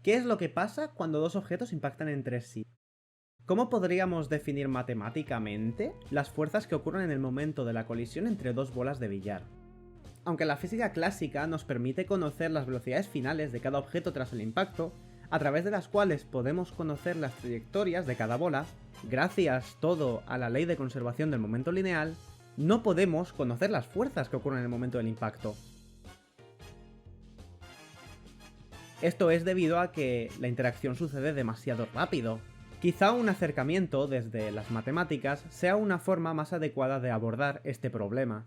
¿Qué es lo que pasa cuando dos objetos impactan entre sí? ¿Cómo podríamos definir matemáticamente las fuerzas que ocurren en el momento de la colisión entre dos bolas de billar? Aunque la física clásica nos permite conocer las velocidades finales de cada objeto tras el impacto, a través de las cuales podemos conocer las trayectorias de cada bola, gracias todo a la ley de conservación del momento lineal, no podemos conocer las fuerzas que ocurren en el momento del impacto. Esto es debido a que la interacción sucede demasiado rápido. Quizá un acercamiento desde las matemáticas sea una forma más adecuada de abordar este problema.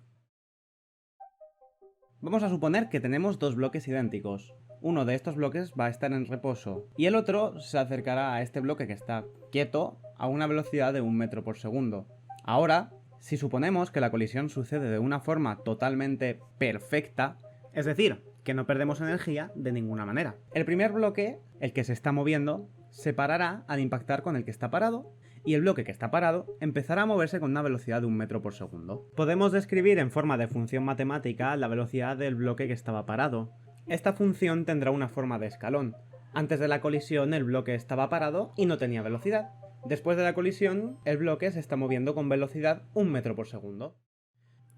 Vamos a suponer que tenemos dos bloques idénticos. Uno de estos bloques va a estar en reposo y el otro se acercará a este bloque que está quieto a una velocidad de 1 metro por segundo. Ahora, si suponemos que la colisión sucede de una forma totalmente perfecta, es decir, que no perdemos energía de ninguna manera, el primer bloque, el que se está moviendo, se parará al impactar con el que está parado, y el bloque que está parado empezará a moverse con una velocidad de 1 metro por segundo. Podemos describir en forma de función matemática la velocidad del bloque que estaba parado. Esta función tendrá una forma de escalón. Antes de la colisión el bloque estaba parado y no tenía velocidad. Después de la colisión el bloque se está moviendo con velocidad 1 metro por segundo.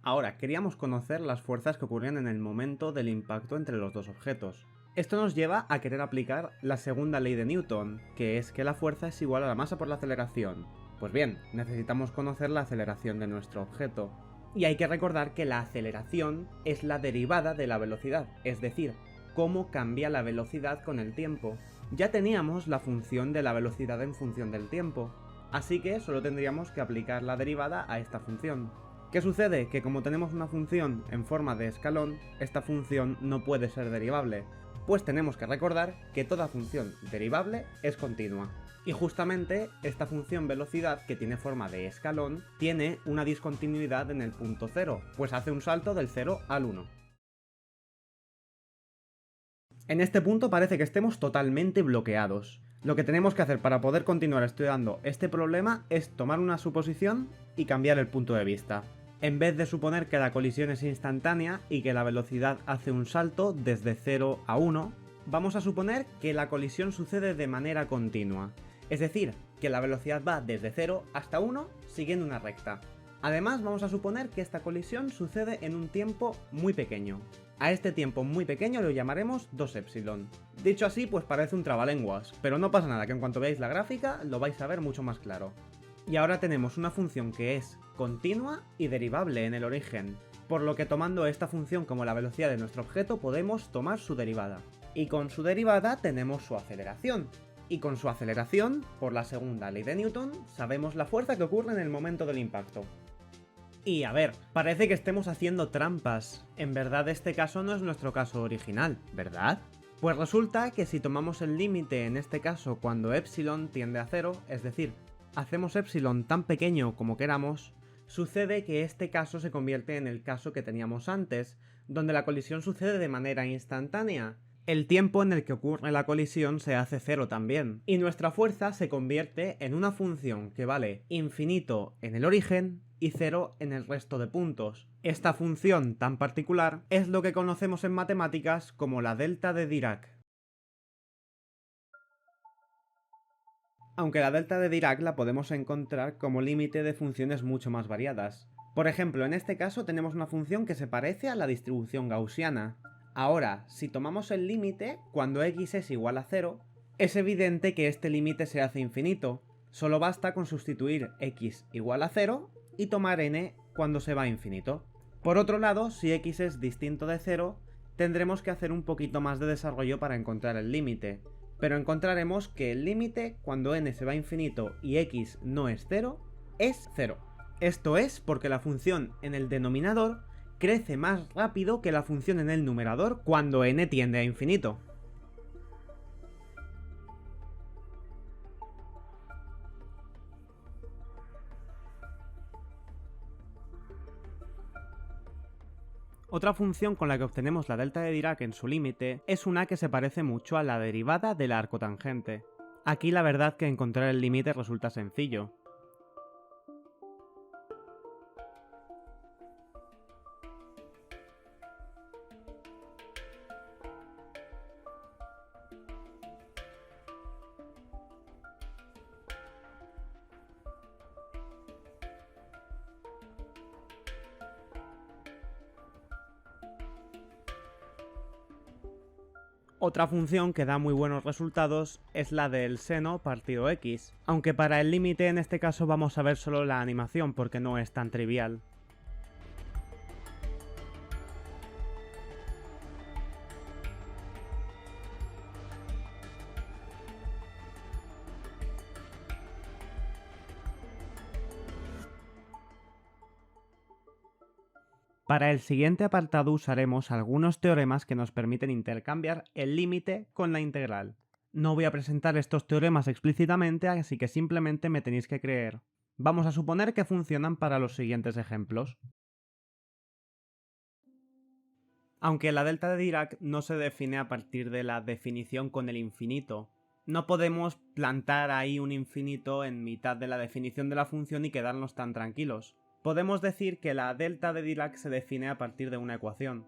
Ahora, queríamos conocer las fuerzas que ocurrían en el momento del impacto entre los dos objetos. Esto nos lleva a querer aplicar la segunda ley de Newton, que es que la fuerza es igual a la masa por la aceleración. Pues bien, necesitamos conocer la aceleración de nuestro objeto. Y hay que recordar que la aceleración es la derivada de la velocidad, es decir, cómo cambia la velocidad con el tiempo. Ya teníamos la función de la velocidad en función del tiempo, así que solo tendríamos que aplicar la derivada a esta función. ¿Qué sucede? Que como tenemos una función en forma de escalón, esta función no puede ser derivable, pues tenemos que recordar que toda función derivable es continua. Y justamente esta función velocidad, que tiene forma de escalón, tiene una discontinuidad en el punto 0, pues hace un salto del 0 al 1. En este punto parece que estemos totalmente bloqueados. Lo que tenemos que hacer para poder continuar estudiando este problema es tomar una suposición y cambiar el punto de vista. En vez de suponer que la colisión es instantánea y que la velocidad hace un salto desde 0 a 1, vamos a suponer que la colisión sucede de manera continua. Es decir, que la velocidad va desde 0 hasta 1 siguiendo una recta. Además, vamos a suponer que esta colisión sucede en un tiempo muy pequeño. A este tiempo muy pequeño lo llamaremos 2epsilon. Dicho así, pues parece un trabalenguas, pero no pasa nada, que en cuanto veáis la gráfica lo vais a ver mucho más claro. Y ahora tenemos una función que es continua y derivable en el origen, por lo que tomando esta función como la velocidad de nuestro objeto podemos tomar su derivada. Y con su derivada tenemos su aceleración. Y con su aceleración, por la segunda ley de Newton, sabemos la fuerza que ocurre en el momento del impacto. Y a ver, parece que estemos haciendo trampas. En verdad este caso no es nuestro caso original, ¿verdad? Pues resulta que si tomamos el límite en este caso cuando epsilon tiende a 0, es decir, hacemos epsilon tan pequeño como queramos, sucede que este caso se convierte en el caso que teníamos antes, donde la colisión sucede de manera instantánea. El tiempo en el que ocurre la colisión se hace 0 también, y nuestra fuerza se convierte en una función que vale infinito en el origen y 0 en el resto de puntos. Esta función tan particular es lo que conocemos en matemáticas como la delta de Dirac. Aunque la delta de Dirac la podemos encontrar como límite de funciones mucho más variadas. Por ejemplo, en este caso tenemos una función que se parece a la distribución gaussiana. Ahora, si tomamos el límite cuando x es igual a 0, es evidente que este límite se hace infinito. Solo basta con sustituir x igual a 0 y tomar n cuando se va a infinito. Por otro lado, si x es distinto de 0, tendremos que hacer un poquito más de desarrollo para encontrar el límite. Pero encontraremos que el límite, cuando n se va a infinito y x no es 0, es 0. Esto es porque la función en el denominador crece más rápido que la función en el numerador cuando n tiende a infinito. Otra función con la que obtenemos la delta de Dirac en su límite es una que se parece mucho a la derivada de la arcotangente. Aquí la verdad que encontrar el límite resulta sencillo. Otra función que da muy buenos resultados es la del seno partido x, aunque para el límite en este caso vamos a ver solo la animación porque no es tan trivial. Para el siguiente apartado usaremos algunos teoremas que nos permiten intercambiar el límite con la integral. No voy a presentar estos teoremas explícitamente, así que simplemente me tenéis que creer. Vamos a suponer que funcionan para los siguientes ejemplos. Aunque la delta de Dirac no se define a partir de la definición con el infinito, no podemos plantar ahí un infinito en mitad de la definición de la función y quedarnos tan tranquilos. Podemos decir que la delta de Dirac se define a partir de una ecuación.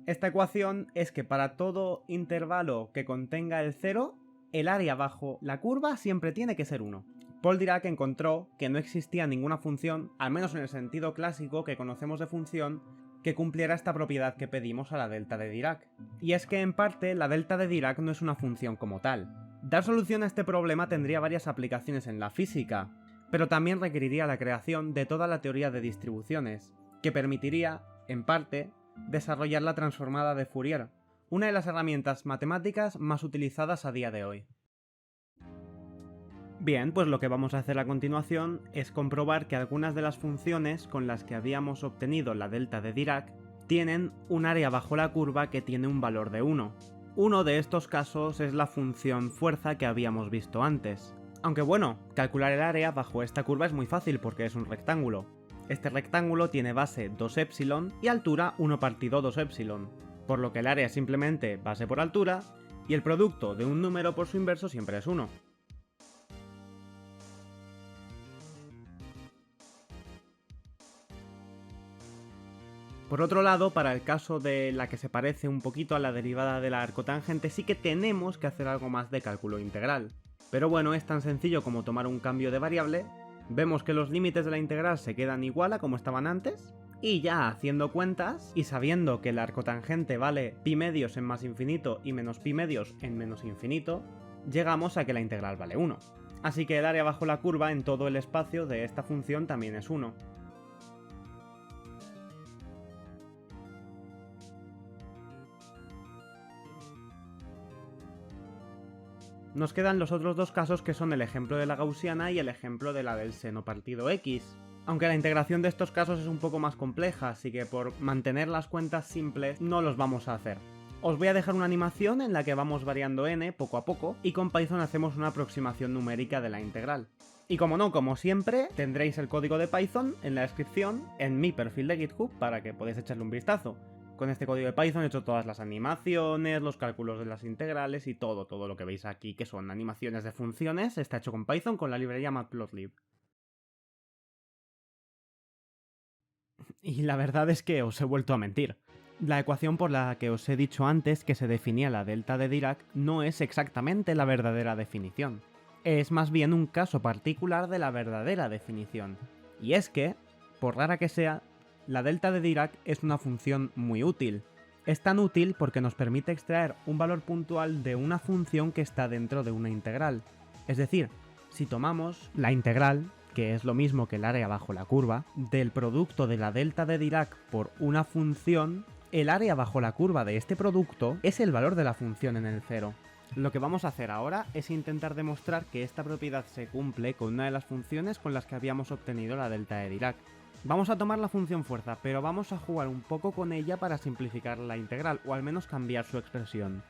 Esta ecuación es que para todo intervalo que contenga el 0, el área bajo la curva siempre tiene que ser 1. Paul Dirac encontró que no existía ninguna función, al menos en el sentido clásico que conocemos de función, que cumpliera esta propiedad que pedimos a la delta de Dirac. Y es que en parte la delta de Dirac no es una función como tal. Dar solución a este problema tendría varias aplicaciones en la física, pero también requeriría la creación de toda la teoría de distribuciones, que permitiría, en parte, desarrollar la transformada de Fourier, una de las herramientas matemáticas más utilizadas a día de hoy. Bien, pues lo que vamos a hacer a continuación es comprobar que algunas de las funciones con las que habíamos obtenido la delta de Dirac tienen un área bajo la curva que tiene un valor de 1. Uno de estos casos es la función fuerza que habíamos visto antes. Aunque bueno, calcular el área bajo esta curva es muy fácil porque es un rectángulo. Este rectángulo tiene base 2ε y altura 1 partido 2ε, por lo que el área es simplemente base por altura y el producto de un número por su inverso siempre es 1. Por otro lado, para el caso de la que se parece un poquito a la derivada de la arcotangente, sí que tenemos que hacer algo más de cálculo integral. Pero bueno, es tan sencillo como tomar un cambio de variable, vemos que los límites de la integral se quedan igual a como estaban antes, y ya haciendo cuentas, y sabiendo que la arcotangente vale pi medios en más infinito y menos pi medios en menos infinito, llegamos a que la integral vale 1. Así que el área bajo la curva en todo el espacio de esta función también es 1. Nos quedan los otros dos casos que son el ejemplo de la gaussiana y el ejemplo de la del seno partido x. Aunque la integración de estos casos es un poco más compleja, así que por mantener las cuentas simples no los vamos a hacer. Os voy a dejar una animación en la que vamos variando n poco a poco y con Python hacemos una aproximación numérica de la integral. Y como no, como siempre, tendréis el código de Python en la descripción en mi perfil de GitHub para que podáis echarle un vistazo. Con este código de Python he hecho todas las animaciones, los cálculos de las integrales y todo lo que veis aquí, que son animaciones de funciones, está hecho con Python con la librería Matplotlib. Y la verdad es que os he vuelto a mentir. La ecuación por la que os he dicho antes que se definía la delta de Dirac no es exactamente la verdadera definición. Es más bien un caso particular de la verdadera definición. Y es que, por rara que sea, la delta de Dirac es una función muy útil. Es tan útil porque nos permite extraer un valor puntual de una función que está dentro de una integral. Es decir, si tomamos la integral, que es lo mismo que el área bajo la curva, del producto de la delta de Dirac por una función, el área bajo la curva de este producto es el valor de la función en el cero. Lo que vamos a hacer ahora es intentar demostrar que esta propiedad se cumple con una de las funciones con las que habíamos obtenido la delta de Dirac. Vamos a tomar la función fuerza, pero vamos a jugar un poco con ella para simplificar la integral, o al menos cambiar su expresión.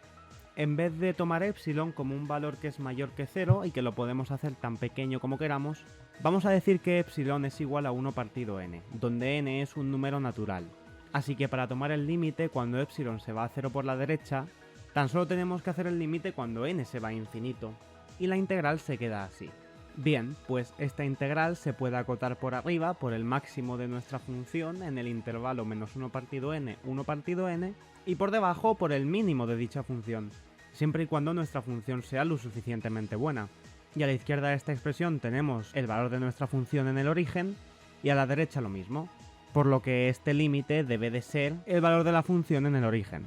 En vez de tomar epsilon como un valor que es mayor que 0 y que lo podemos hacer tan pequeño como queramos, vamos a decir que epsilon es igual a 1 partido n, donde n es un número natural. Así que para tomar el límite cuando epsilon se va a 0 por la derecha, tan solo tenemos que hacer el límite cuando n se va a infinito, y la integral se queda así. Bien, pues esta integral se puede acotar por arriba por el máximo de nuestra función en el intervalo menos 1 partido n, 1 partido n, y por debajo por el mínimo de dicha función, siempre y cuando nuestra función sea lo suficientemente buena. Y a la izquierda de esta expresión tenemos el valor de nuestra función en el origen, y a la derecha lo mismo, por lo que este límite debe de ser el valor de la función en el origen.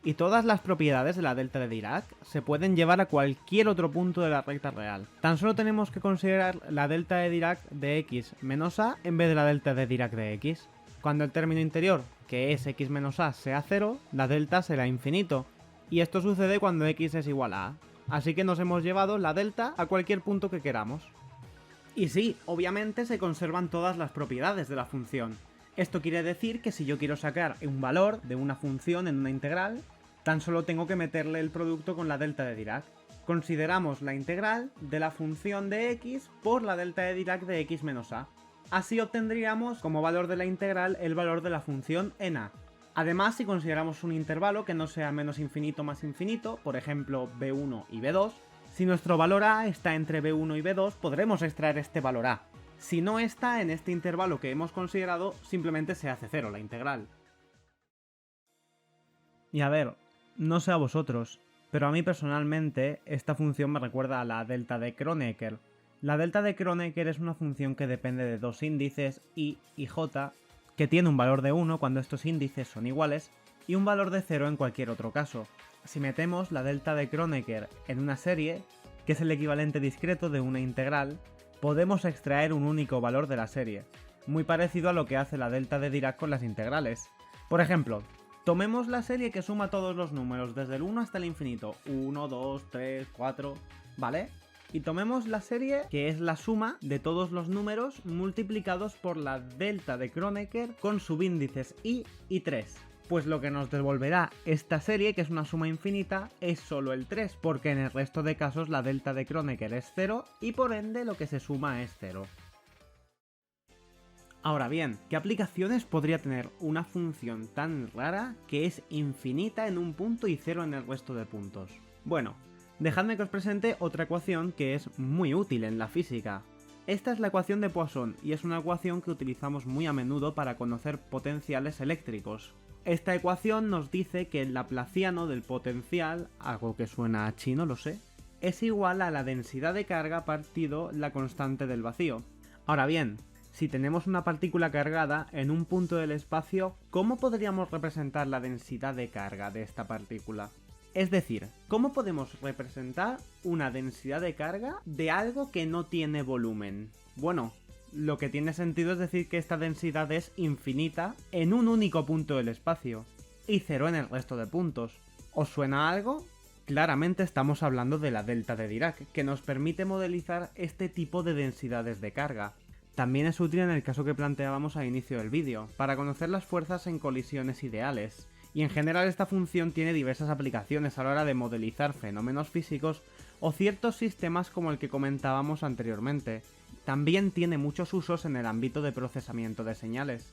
Y todas las propiedades de la delta de Dirac se pueden llevar a cualquier otro punto de la recta real. Tan solo tenemos que considerar la delta de Dirac de x menos a en vez de la delta de Dirac de x. Cuando el término interior, que es x menos a, sea 0, la delta será infinito. Y esto sucede cuando x es igual a. Así que nos hemos llevado la delta a cualquier punto que queramos. Y sí, obviamente se conservan todas las propiedades de la función. Esto quiere decir que si yo quiero sacar un valor de una función en una integral, tan solo tengo que meterle el producto con la delta de Dirac. Consideramos la integral de la función de x por la delta de Dirac de x menos a. Así obtendríamos como valor de la integral el valor de la función en a. Además, si consideramos un intervalo que no sea menos infinito más infinito, por ejemplo b1 y b2, si nuestro valor a está entre b1 y b2, podremos extraer este valor a. Si no está en este intervalo que hemos considerado, simplemente se hace 0 la integral. Y a ver, no sé a vosotros, pero a mí personalmente esta función me recuerda a la delta de Kronecker. La delta de Kronecker es una función que depende de dos índices, y y j, que tiene un valor de 1 cuando estos índices son iguales, y un valor de 0 en cualquier otro caso. Si metemos la delta de Kronecker en una serie, que es el equivalente discreto de una integral, podemos extraer un único valor de la serie, muy parecido a lo que hace la delta de Dirac con las integrales. Por ejemplo, tomemos la serie que suma todos los números desde el 1 hasta el infinito, 1, 2, 3, 4, ¿vale? Y tomemos la serie que es la suma de todos los números multiplicados por la delta de Kronecker con subíndices i y 3. Pues lo que nos devolverá esta serie, que es una suma infinita, es solo el 3, porque en el resto de casos la delta de Kronecker es 0 y por ende lo que se suma es 0. Ahora bien, ¿qué aplicaciones podría tener una función tan rara que es infinita en un punto y 0 en el resto de puntos? Bueno, dejadme que os presente otra ecuación que es muy útil en la física. Esta es la ecuación de Poisson y es una ecuación que utilizamos muy a menudo para conocer potenciales eléctricos. Esta ecuación nos dice que el laplaciano del potencial, algo que suena a chino, lo sé, es igual a la densidad de carga partido la constante del vacío. Ahora bien, si tenemos una partícula cargada en un punto del espacio, ¿cómo podríamos representar la densidad de carga de esta partícula? Es decir, ¿cómo podemos representar una densidad de carga de algo que no tiene volumen? Bueno, lo que tiene sentido es decir que esta densidad es infinita en un único punto del espacio y 0 en el resto de puntos. ¿Os suena algo? Claramente estamos hablando de la delta de Dirac, que nos permite modelizar este tipo de densidades de carga. También es útil en el caso que planteábamos al inicio del vídeo, para conocer las fuerzas en colisiones ideales. Y en general esta función tiene diversas aplicaciones a la hora de modelizar fenómenos físicos o ciertos sistemas como el que comentábamos anteriormente. También tiene muchos usos en el ámbito de procesamiento de señales.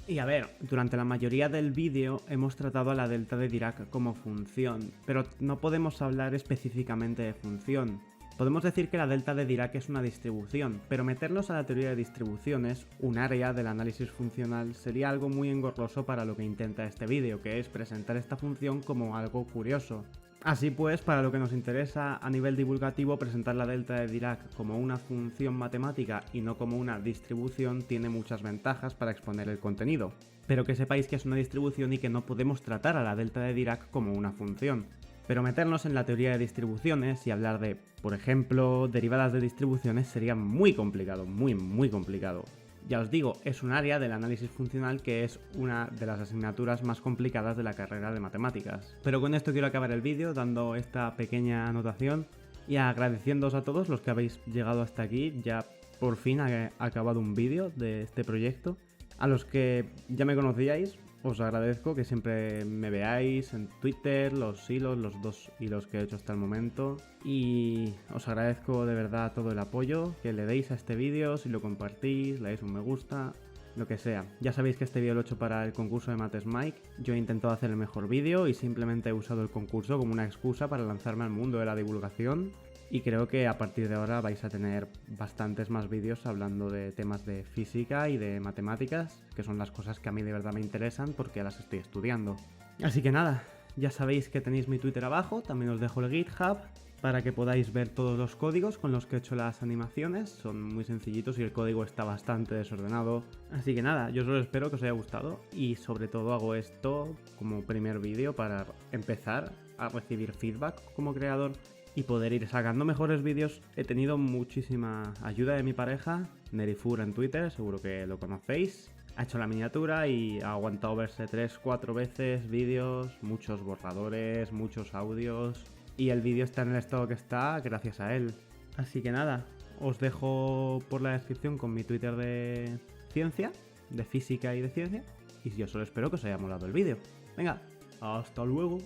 Y a ver, durante la mayoría del vídeo hemos tratado a la delta de Dirac como función, pero no podemos hablar específicamente de función. Podemos decir que la delta de Dirac es una distribución, pero meternos a la teoría de distribuciones, un área del análisis funcional, sería algo muy engorroso para lo que intenta este vídeo, que es presentar esta función como algo curioso. Así pues, para lo que nos interesa a nivel divulgativo, presentar la delta de Dirac como una función matemática y no como una distribución tiene muchas ventajas para exponer el contenido. Pero que sepáis que es una distribución y que no podemos tratar a la delta de Dirac como una función. Pero meternos en la teoría de distribuciones y hablar de, por ejemplo, derivadas de distribuciones sería muy complicado, muy complicado. Ya os digo, es un área del análisis funcional que es una de las asignaturas más complicadas de la carrera de matemáticas. Pero con esto quiero acabar el vídeo dando esta pequeña anotación y agradeciéndoos a todos los que habéis llegado hasta aquí. Ya por fin ha acabado un vídeo de este proyecto. A los que ya me conocíais, os agradezco que siempre me veáis en Twitter, los hilos, los 2 hilos que he hecho hasta el momento. Y os agradezco de verdad todo el apoyo que le deis a este vídeo, si lo compartís, le dais un me gusta, lo que sea. Ya sabéis que este vídeo lo he hecho para el concurso de Mates Mike. Yo he intentado hacer el mejor vídeo y simplemente he usado el concurso como una excusa para lanzarme al mundo de la divulgación. Y creo que a partir de ahora vais a tener bastantes más vídeos hablando de temas de física y de matemáticas, que son las cosas que a mí de verdad me interesan porque las estoy estudiando. Así que nada, ya sabéis que tenéis mi Twitter abajo, también os dejo el GitHub, para que podáis ver todos los códigos con los que he hecho las animaciones. Son muy sencillitos y el código está bastante desordenado. Así que nada, yo solo espero que os haya gustado y sobre todo hago esto como primer vídeo para empezar a recibir feedback como creador y poder ir sacando mejores vídeos. He tenido muchísima ayuda de mi pareja, Nerifur en Twitter, seguro que lo conocéis. Ha hecho la miniatura y ha aguantado verse 3-4 veces vídeos, muchos borradores, muchos audios. Y el vídeo está en el estado que está gracias a él. Así que nada, os dejo por la descripción con mi Twitter de ciencia, de física y de ciencia. Y yo solo espero que os haya molado el vídeo. Venga, hasta luego.